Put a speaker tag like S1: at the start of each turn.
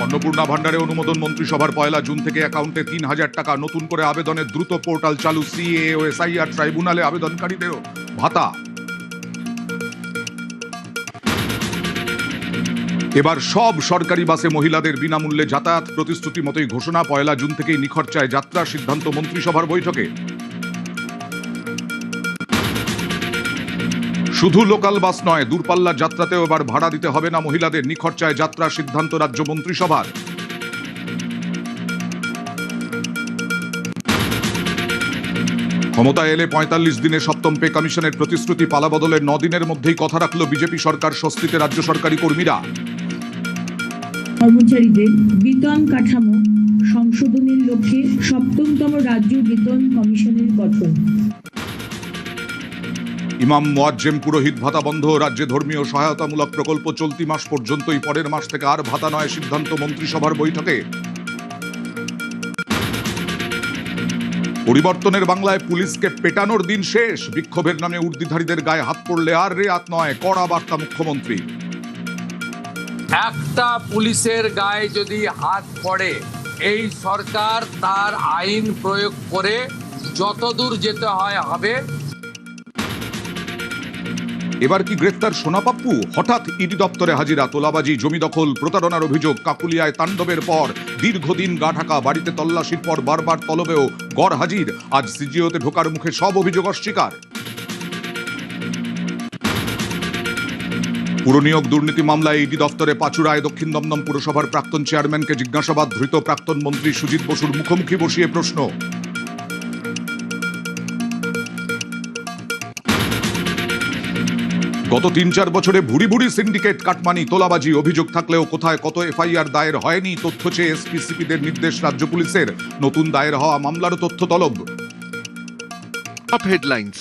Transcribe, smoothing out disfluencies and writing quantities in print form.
S1: অন্নপূর্ণা ভান্ডারে অনুমোদন মন্ত্রিসভার 1 জুন থেকে অ্যাকাউন্টে 3,000 টাকা। নতুন করে আবেদনের দ্রুত পোর্টাল চালু। সিএ ও এসআইআর ট্রাইব্যুনালে আবেদনকারীদেরও ভাতা। এবার সব সরকারি বাসে মহিলাদের বিনামূল্যে যাতায়াত। প্রতিশ্রুতি মতোই ঘোষণা। 1 জুন থেকেই নিখরচায় যাত্রা। সিদ্ধান্ত মন্ত্রিসভার বৈঠকে। শুধু লোকাল বাস নয়, দূরপাল্লার যাত্রাতেও এবার ভাড়া দিতে হবে না মহিলাদের। নিখরচায় যাত্রা। সিদ্ধান্ত রাজ্য মন্ত্রিসভার। ক্ষমতায় এলে 45 দিনে 7ম পে কমিশনের প্রতিশ্রুতি। পালাবদলের 9 দিনের মধ্যেই কথা রাখল বিজেপি সরকার। স্বস্তিতে রাজ্য সরকারি কর্মীরা।
S2: কর্মচারীদের বেতন কাঠামো সংশোধনের লক্ষ্যে 7তম রাজ্য বেতন কমিশনের গঠন।
S1: ইমাম মুয়াজ্জেম পুরোহিত ভাতা বন্ধ। রাজ্যে ধর্মীয় সহায়তামূলক প্রকল্প চলতি মাস পর্যন্তই। পরের মাস থেকে আর ভাতা নয়। সিদ্ধান্ত মন্ত্রিসভার বৈঠকে। পরিবর্তনের বাংলায় পুলিশকে পেটানোর দিন শেষ। বিক্ষোভের নামে উর্দিধারীদের গায়ে হাত পড়লে আর রেয়াত নয়। কড়া বার্তা মুখ্যমন্ত্রী।
S3: একটা পুলিশের গায়ে যদি হাত পড়ে, এই সরকার তার আইন প্রয়োগ করে যতদূর যেতে হয় হবে।
S1: এবার কি গ্রেফতার সোনা পাপ্পু? হঠাৎ ইডি দপ্তরে হাজিরা। তোলাবাজি, জমি দখল, প্রতারণার অভিযোগ। কাকুলিয়ায় তাণ্ডবের পর দীর্ঘদিন গা ঢাকা। বাড়িতে তল্লাশির পর বারবার তলবেও গড় হাজির। আজ সিজিওতে ঢোকার মুখে সব অভিযোগ অস্বীকার। পুরনিয়োগ দুর্নীতি মামলায় ইডি দপ্তরে পাচুরায় দক্ষিণ দমদম পুরসভার প্রাক্তন চেয়ারম্যানকে জিজ্ঞাসাবাদ। ধৃত প্রাক্তন মন্ত্রী সুজিত বসুর মুখোমুখি বসিয়ে প্রশ্ন। গত 3-4 বছরে ভুরি ভুরি সিন্ডিকেট, কাটমানি, তোলাবাজি। অভিযোগ থাকলেও কোথায় কত এফআইআর দায়ের হয়নি। তথ্য চেয়ে এসপি-সিপিদের নির্দেশ রাজ্য পুলিশের। নতুন দায়ের হওয়া মামলারও তথ্য তলব।
S4: Top headlines.